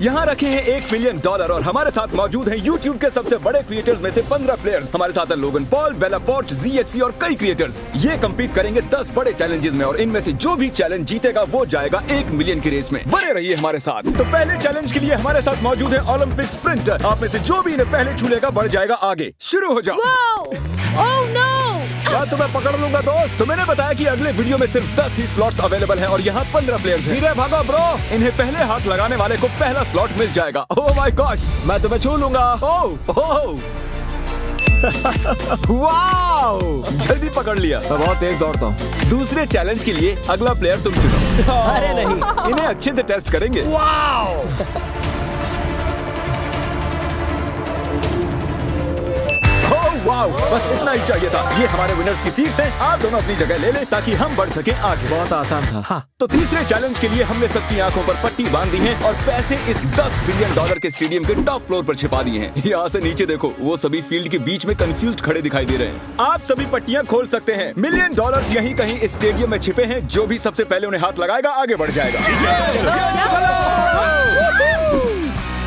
यहाँ रखे हैं $1 मिलियन और हमारे साथ मौजूद हैं YouTube के सबसे बड़े क्रिएटर्स में से 15 प्लेयर्स। हमारे साथ हैं लोगन पॉल, बेला पोर्च, ZXC और कई क्रिएटर्स। ये कम्पीट करेंगे 10 बड़े चैलेंजेस में और इनमें से जो भी चैलेंज जीतेगा वो जाएगा 1 मिलियन की रेस में। बने रहिए हमारे साथ। तो पहले चैलेंज के लिए हमारे साथ मौजूद है ओलंपिक स्प्रिंटर। आप में से जो भी इन्हें पहले छू लेगा बढ़ जाएगा आगे। शुरू हो जाओ। तुम्हें पकड़ लूंगा दोस्त। तो मैंने बताया कि अगले वीडियो में सिर्फ 10 ही स्लॉट्स अवेलेबल हैं और यहाँ 15 प्लेयर्स हैं। धीरे भागो ब्रो, इन्हें पहले हाथ लगाने वाले को पहला स्लॉट मिल जाएगा। ओह माय गॉश, मैं तुम्हें छू लूंगा। वाओ, जल्दी पकड़ लिया। मैं बहुत तेज दौड़ता हूँ। दूसरे चैलेंज के लिए अगला प्लेयर तुम चुनो। अरे नहीं, इन्हें अच्छे से टेस्ट करेंगे। वाओ, बस इतना ही चाहिए था। ये हमारे विनर्स की सीट्स हैं। आप दोनों अपनी जगह ले लें ताकि हम बढ़ सके आगे। बहुत आसान था। हाँ, तो तीसरे चैलेंज के लिए हमने सबकी आंखों पर पट्टी बांध दी है और पैसे इस $10 बिलियन के स्टेडियम के टॉप फ्लोर पर छिपा दिए हैं। यहाँ से नीचे देखो, वो सभी फील्ड के बीच में कंफ्यूज्ड खड़े दिखाई दे रहे हैं। आप सभी पट्टियाँ खोल सकते हैं। $1 मिलियन यहीं कहीं इस स्टेडियम में छिपे हैं। जो भी सबसे पहले उन्हें हाथ लगाएगा आगे बढ़ जाएगा।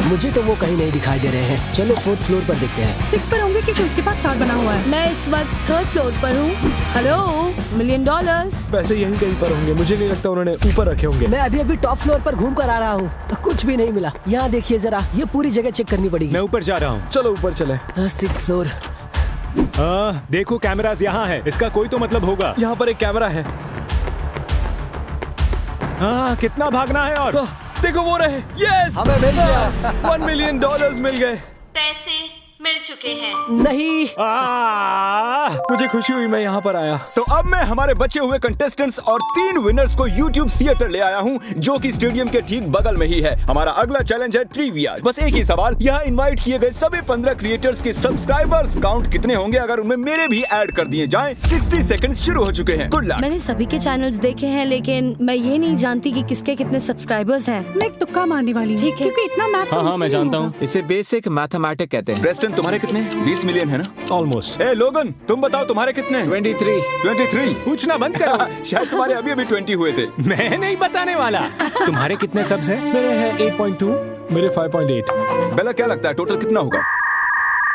मुझे तो वो कहीं नहीं दिखाई दे रहे हैं। चलो 4th फ्लोर पर देखते हैं। 6 पर होंगे क्योंकि उसके पास स्टार बना हुआ है। मैं इस वक्त 3rd फ्लोर पर हूँ। Hello, $1 million. पैसे यहीं कहीं पर होंगे। मुझे नहीं लगता उन्होंने ऊपर रखे होंगे। मैं अभी टॉप फ्लोर पर घूम कर आ रहा हूँ। कुछ भी नहीं मिला। यहाँ देखिए जरा, ये पूरी जगह चेक करनी पड़ेगी। मैं ऊपर जा रहा हूँ। चलो ऊपर चले। 6th floor. देखो कैमरास यहाँ है। इसका कोई तो मतलब होगा। यहाँ पर एक कैमरा है। हाँ, कितना भागना है और देखो वो रहे। यस, हमें मिल गया। $1 मिलियन मिल गए। पैसे मिल चुके हैं। नहीं, मुझे खुशी हुई मैं यहाँ पर आया। तो अब मैं हमारे बचे हुए कंटेस्टेंट्स और 3 विनर्स को YouTube थिएटर ले आया हूँ, जो कि स्टेडियम के ठीक बगल में ही है। हमारा अगला चैलेंज है ट्रिविया। बस एक ही सवाल, यहाँ इनवाइट किए गए सभी 15 क्रिएटर्स के सब्सक्राइबर्स काउंट कितने होंगे अगर उनमें मेरे भी ऐड कर दिए जाएं। 60 सेकंड्स शुरू हो चुके हैं। Good luck. मैंने सभी के चैनल्स देखे हैं, लेकिन मैं ये नहीं जानती कि किसके कितने सब्सक्राइबर्स हैं। मैं एक तुक्का मारने वाली हूँ। ठीक है। क्योंकि इतना मैथ हाँ, मैं जानता हूँ। इसे बेसिक मैथमेटिक कहते हैं। प्रेस्टन, तुम्हारे कितने? 20 मिलियन है ना? ऑलमोस्ट। ए लोगन, तुम बताओ तुम्हारे कितने? 23। पूछना बंद करो। शायद तुम्हारे अभी 20 हुए थे। मैं नहीं बताने वाला। तुम्हारे कितने सब्स हैं? मेरे हैं 8.2, मेरे 5.8। बेला, क्या लगता है टोटल कितना होगा?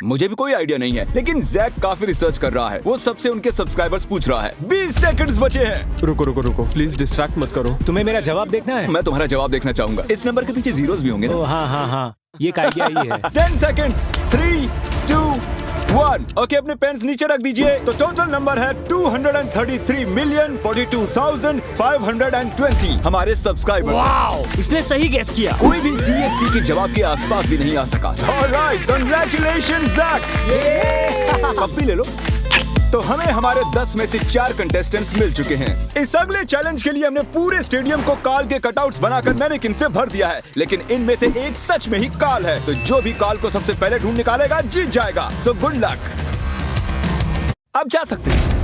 मुझे भी कोई आइडिया नहीं है, लेकिन जैक काफी रिसर्च कर रहा है। वो सबसे उनके सब्सक्राइबर्स पूछ रहा है। 20 सेकंड्स बचे हैं। रुको, प्लीज डिस्ट्रैक्ट मत करो। तुम्हें मेरा जवाब देखना है? मैं तुम्हारा जवाब देखना चाहूंगा। इस नंबर के पीछे जीरोस भी होंगे ना? हाँ, ये एक आइडिया ही है। 10 सेकंड्स। 3, 2, 1। ओके, अपने पेन्स नीचे रख दीजिए। तो टोटल नंबर है 233,042,520 हमारे सब्सक्राइबर। वाओ, इसने सही गेस किया। कोई भी ZXC के जवाब के आसपास भी नहीं आ सका। Alright, congratulations Jack. अब भी ले लो। तो हमें हमारे 10 में से 4 कंटेस्टेंट्स मिल चुके हैं। इस अगले चैलेंज के लिए हमने पूरे स्टेडियम को काल के कटआउट्स बनाकर मैनेकिन से भर दिया है, लेकिन इनमें से एक सच में ही काल है। तो जो भी काल को सबसे पहले ढूंढ निकालेगा जीत जाएगा। So good luck. अब जा सकते हैं।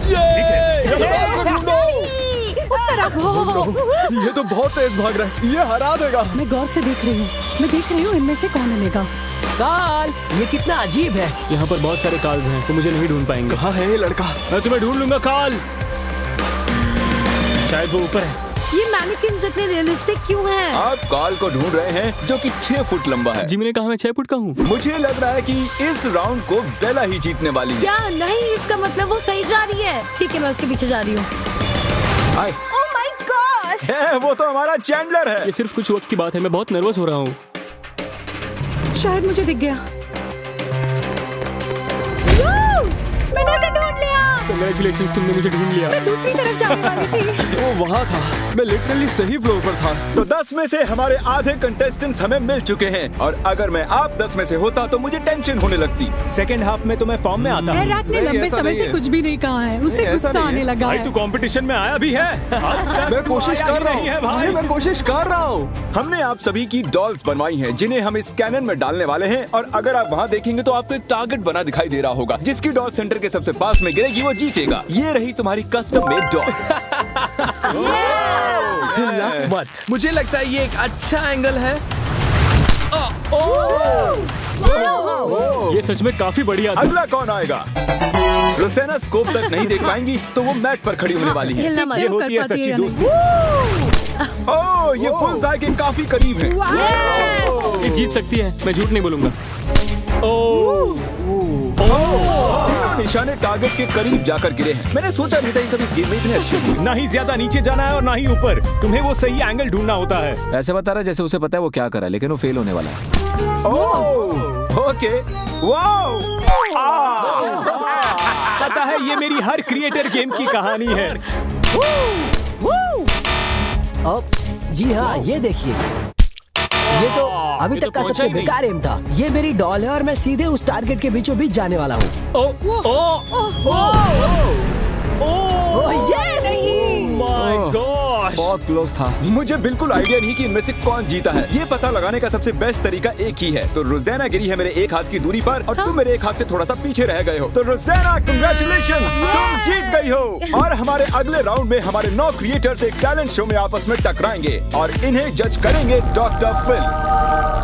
ये तो बहुत तेज भाग रहा है। ये हरा देगा। मैं गौर से देख रही हूँ। मैं देख रही हूँ इनमें से कौन मिलेगा। काल, ये कितना अजीब है। यहाँ पर बहुत सारे काल्स हैं, तो मुझे नहीं ढूंढ पाएंगे। कहाँ है ये लड़का? मैं तुम्हें ढूंढ लूंगा काल। शायद वो ऊपर है। ये मैनिकिन्स इतने रियलिस्टिक क्यों हैं? आप काल को ढूंढ रहे हैं जो कि 6 फुट लंबा है। जिमी ने कहा मैं 6 फुट का हूँ। मुझे लग रहा है कि इस राउंड को बेला ही जीतने वाली है। क्या नहीं, इसका मतलब वो सही जा रही है। ठीक है, मैं उसके पीछे जा रही हूँ। Oh my gosh! वो तो हमारा चैंडलर है। ये सिर्फ कुछ वक्त की बात है। मैं बहुत नर्वस हो रहा हूँ। शायद मुझे दिख गया। मैंने उसे ढूंढ लिया। कांग्रेचुलेशंस, तुमने मुझे ढूंढ लिया। मैं दूसरी तरफ जाने वाली थी। वो वहाँ था। मैं लिटरली सही फ्लोर पर था। तो 10 में से हमारे आधे कंटेस्टेंट्स हमें मिल चुके हैं और अगर मैं आप 10 में से होता तो मुझे टेंशन होने लगती। सेकंड हाफ में तो मैं फॉर्म में आता हूँ। रैक ने नहीं, लंबे ऐसा समय नहीं से है। कुछ भी नहीं कहा है। उसे नहीं, ऐसा गुस्सा नहीं आने है। लगा भाई, है। तू कंपटीशन में आया भी है। मैं कोशिश कर रहा हूँ। मैं कोशिश कर रहा हूँ। हमने आप सभी की डॉल्स बनवाई हैं, जिन्हें हम इस कैनन में डालने वाले हैं और अगर आप वहाँ देखेंगे तो आपको एक टारगेट बना दिखाई दे रहा होगा। जिसकी डॉल सेंटर के सबसे पास में गिरेगी वो जीतेगा। ये रही तुम्हारी कस्टम मेड डॉल। मत। मुझे लगता है ये एक अच्छा एंगल है। ये सच में काफी बढ़िया था। अगला कौन आएगा? रोसेना स्कोप तक नहीं देख पाएंगी तो वो मैट पर खड़ी होने वाली है। हिलना मत। ये वो कर होती है पाती है सच्ची या दोस्ती। ओह, दोस्तों ये बुल्सआई के काफी करीब है। ये जीत सकती है, मैं झूठ नहीं बोलूंगा। निशाने टारगेट के करीब जाकर गिरे हैं। मैंने सोचा नहीं था ये सब इस गेम में इतने अच्छे होंगे। ना ही ज्यादा नीचे जाना है और ना ही ऊपर। तुम्हें वो सही एंगल ढूंढना होता है। ऐसे बता रहा है जैसे उसे पता है वो क्या कर रहा है, लेकिन वो फेल होने वाला है। ओके, वाओ, पता है ये मेरी हर क्रिएटर गेम की कहानी है। अब जी हाँ, ये देखिए, ये तो अभी तक का सबसे बेकार एम था। ये मेरी डॉल है और मैं सीधे उस टारगेट के बीचों बीच जाने वाला हूँ। माय गॉश, बहुत क्लोज था। मुझे बिल्कुल आइडिया नहीं कि इनमें से कौन जीता है। ये पता लगाने का सबसे बेस्ट तरीका एक ही है। तो रोज़ाना गिरी है मेरे एक हाथ की दूरी पर और तुम मेरे एक हाथ से थोड़ा सा पीछे रह गए हो। तो रोज़ाना कांग्रेचुलेशंस, तुम जीत गई हो। और हमारे अगले राउंड में हमारे 9 क्रिएटर्स एक टैलेंट शो में आपस में टकराएंगे और इन्हें जज करेंगे doctor Phil.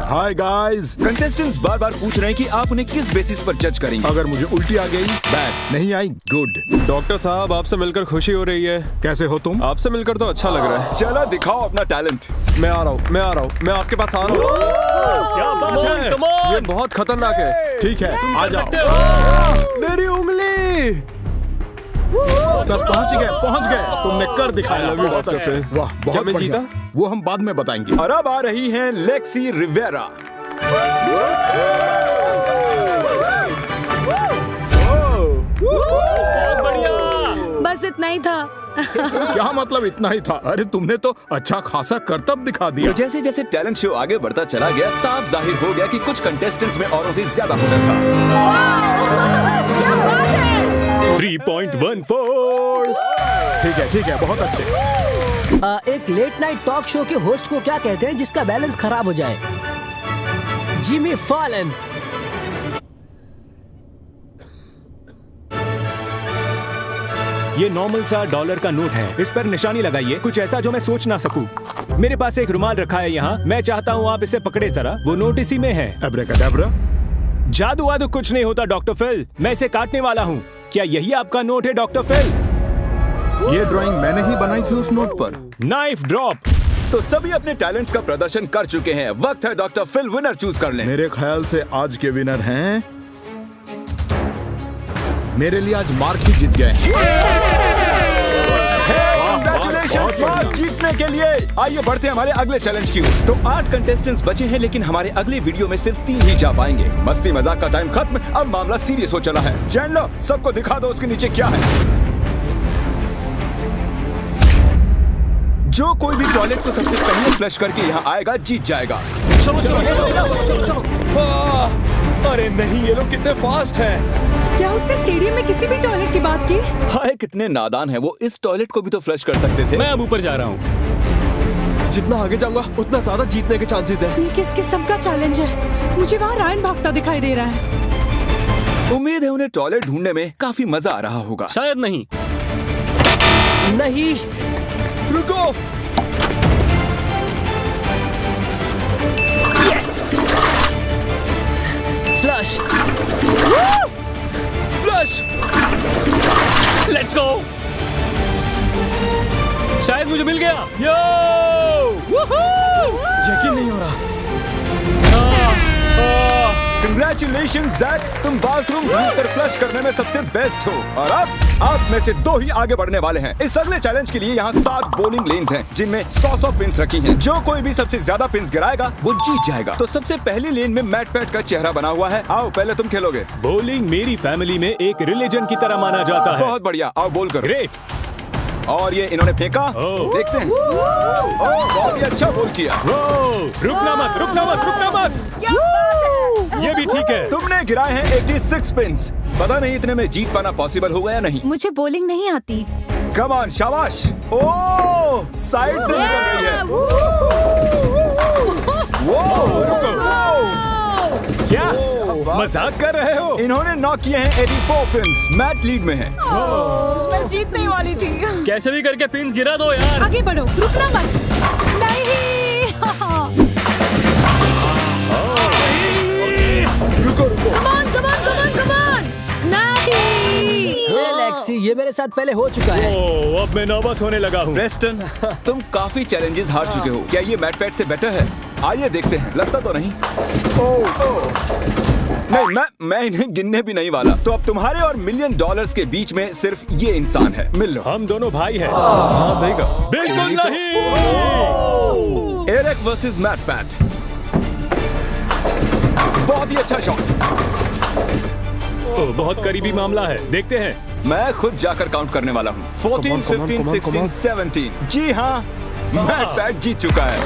Hi guys, contestants बार बार पूछ रहे हैं कि आप उन्हें किस बेसिस पर जज करेंगे। अगर मुझे उल्टी आ गई, बैड, नहीं आई, गुड। डॉक्टर साहब, आपसे मिलकर खुशी हो रही है। कैसे हो तुम? आपसे मिलकर तो अच्छा लग रहा है। चलो दिखाओ अपना टैलेंट। मैं आ रहा हूँ, मैं आपके पास आ रहा हूँ। क्या बात है? ये बहुत खतरनाक है। ठीक है, आ जाओ। मेरी उंगली। बस पहुंच गए। तुमने कर दिखाया। बहुत अच्छे। वाह, क्या बहुत मैं बढ़िया। जीता? वो हम बाद में बताएंगे। और अब आ रही हैं लेक्सी रिवेरा। बस इतना ही था। क्या मतलब इतना ही था? अरे तुमने तो अच्छा खासा करतब दिखा दिया। तो जैसे जैसे टैलेंट शो आगे बढ़ता चला गया, साफ जाहिर हो गया कि कुछ कंटेस्टेंट्स में औरों से ज्यादा हुनर था। 3.14। ठीक है, बहुत अच्छे। एक लेट नाइट टॉक शो के होस्ट को क्या कहते हैं जिसका बैलेंस खराब हो जाए? Jimmy Fallon. ये नॉर्मल सा $1 का नोट है। इस पर निशानी लगाइए, कुछ ऐसा जो मैं सोच ना सकूं। मेरे पास एक रुमाल रखा है यहाँ। मैं चाहता हूँ आप इसे पकड़े जरा। वो नोट इसी में है। अब्राकडाब्रा। जादू वादू कुछ नहीं होता डॉक्टर फिल। मैं इसे काटने वाला हूँ। क्या यही आपका नोट है डॉक्टर फिल? ये ड्राइंग मैंने ही बनाई थी उस नोट पर। Knife drop. तो सभी अपने टैलेंट्स का प्रदर्शन कर चुके हैं। वक्त है डॉक्टर फिल विनर चूज कर लें। मेरे ख्याल से आज के विनर हैं, मेरे लिए आज मार्क ही जीत गए। Congratulations, मार्क जीतने के लिए। आइए बढ़ते हैं हमारे अगले चैलेंज की ओर। तो 8 कंटेस्टेंट्स बचे हैं, लेकिन हमारे अगले वीडियो में सिर्फ 3 ही जा पाएंगे। मस्ती मजाक का टाइम खत्म, अब मामला सीरियस हो चला है। जान लो, सबको दिखा दो उसके नीचे क्या है। जो कोई भी टॉयलेट को सबसे पहले फ्लश करके यहाँ आएगा जीत जाएगा। चलो। अरे नहीं, ये लोग कितने फास्ट हैं। क्या उसने स्टेडियम में किसी भी टॉयलेट की बात की? हाय, कितने नादान है वो। इस टॉयलेट को भी तो फ्लश कर सकते थे। मैं अब ऊपर जा रहा हूँ। जितना आगे जाऊंगा उतना ज्यादा जीतने के चांसेस है। ये किस किस्म का चैलेंज है? मुझे वहाँ रायन भागता दिखाई दे रहा है। उम्मीद है उन्हें टॉयलेट ढूंढने में काफी मजा आ रहा होगा। शायद नहीं। नहीं, रुको। Yes, flush. Flush. Let's go. शायद मुझे मिल गया। यो, यकीन नहीं हो रहा। Congratulations, जैक, तुम बाथरूम ढूंढकर फ्लश करने में सबसे बेस्ट हो। और अब आप में से 2 ही आगे बढ़ने वाले हैं। इस अगले चैलेंज के लिए यहाँ 7 बॉलिंग लेन्स हैं, जिनमें 100 पिन्स रखी हैं। जो कोई भी सबसे ज्यादा पिन्स गिराएगा वो जीत जाएगा। तो सबसे पहली लेन में मैट पैट का चेहरा बना हुआ है। आओ, पहले तुम खेलोगे। बॉलिंग मेरी फैमिली में एक रिलीजन की तरह माना जाता है। बहुत बढ़िया, आओ बोल करो। ग्रेट। और ये इन्होंने फेंका। देखते हैं। बहुत ही अच्छा बोल किया। रुकना मत। ये भी ठीक है। तुमने गिराए हैं 86 पिन्स। पता नहीं इतने में जीत पाना पॉसिबल होगा या नहीं। मुझे बॉलिंग नहीं आती। कम ऑन, शाबाश। ओह, साइड से निकल गई है। क्या मजाक कर रहे हो? इन्होंने नॉक किए हैं 84 पिन्स। मैट लीड में है। मैं जीतने वाली थी। कैसे भी करके पिन्स गिरा दो यार। आगे बढ़ो, रुकना मत। नहीं। रुको। Come on, come on, come on, come on! Natty! Hey Lexi, ये मेरे साथ पहले हो चुका है। ओह, अब मैं नर्वस होने लगा हूँ। प्रेस्टन, तुम काफी चैलेंजेस हार चुके हो। क्या ये मैट पैट से बेटर है? आइए देखते हैं। लगता तो नहीं। नहीं, मैं इन्हें गिनने भी नहीं वाला। तो अब तुम्हारे और $1 मिलियन के बीच में सिर्फ ये इंसान है। मिल लो। हम दोनों भाई हैं। हाँ, सही कहा। बिल्कुल नहीं। Eric versus Matt Pat. बहुत ही अच्छा शॉट। ओह, बहुत करीबी मामला है। देखते हैं। मैं खुद जाकर काउंट करने वाला हूँ। 14, 15, 16, 17। जी हाँ, मैट पैट जीत चुका है।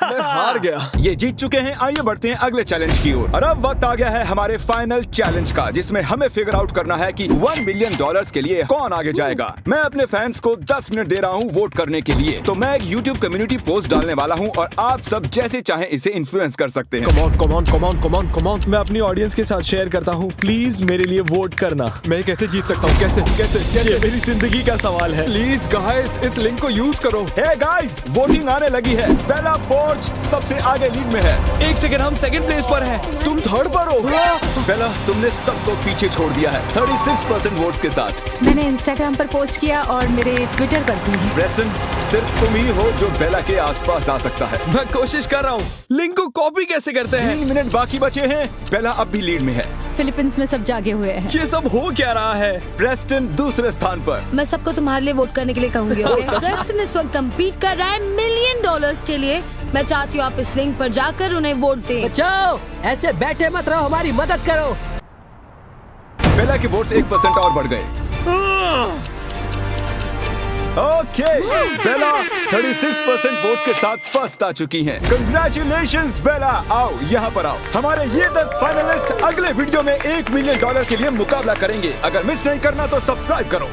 मैं हार गया। ये जीत चुके हैं। आइए बढ़ते हैं अगले चैलेंज की ओर। और अब वक्त आ गया है हमारे फाइनल चैलेंज का, जिसमें हमें फिगर आउट करना है कि $1 मिलियन के लिए कौन आगे जाएगा। मैं अपने फैंस को 10 मिनट दे रहा हूँ वोट करने के लिए। तो मैं एक YouTube कम्युनिटी पोस्ट डालने वाला हूँ और आप सब जैसे चाहें इसे इन्फ्लुएंस कर सकते हैं। Come on. मैं अपनी ऑडियंस के साथ शेयर करता हूँ। प्लीज मेरे लिए वोट करना। मैं कैसे जीत सकता हूँ? कैसे? ये मेरी जिंदगी का सवाल है। प्लीज गाइस, इस लिंक को यूज करो। हे गाइस, वोटिंग आने लगी है। बेला पोर्च सबसे आगे लीड में है। 1 सेकंड, हम सेकंड प्लेस पर हैं। तुम थर्ड पर हो। बेला, तुमने सबको पीछे छोड़ दिया है 36% वोट्स के साथ। मैंने इंस्टाग्राम पर पोस्ट किया और मेरे ट्विटर पर भी। प्रेस्टन, सिर्फ तुम ही हो जो बेला के आसपास आ सकता है। मैं कोशिश कर रहा हूँ। लिंक को कॉपी कैसे करते हैं? 3 मिनट बाकी बचे हैं। बेला अब भी लीड में है। फिलीपींस में सब जागे हुए हैं। ये सब हो क्या रहा है? प्रेस्टन दूसरे स्थान पर। मैं सबको तुम्हारे लिए वोट करने के लिए कहूंगी। ओके? प्रेस्टन इस वक्त कम्पीट कर रहा है $1 मिलियन के लिए। मैं चाहती हूँ आप इस लिंक पर जाकर उन्हें वोट दें। बचाओ, ऐसे बैठे मत रहो, हमारी मदद करो। बेला के वोट्स 1% और बढ़ गए। ओके, बेला 36% वोट्स के साथ फर्स्ट आ चुकी हैं। कंग्रेचुलेशंस बेला। आओ यहाँ पर आओ। हमारे ये 10 फाइनलिस्ट अगले वीडियो में $1 मिलियन के लिए मुकाबला करेंगे। अगर मिस नहीं करना तो सब्सक्राइब करो।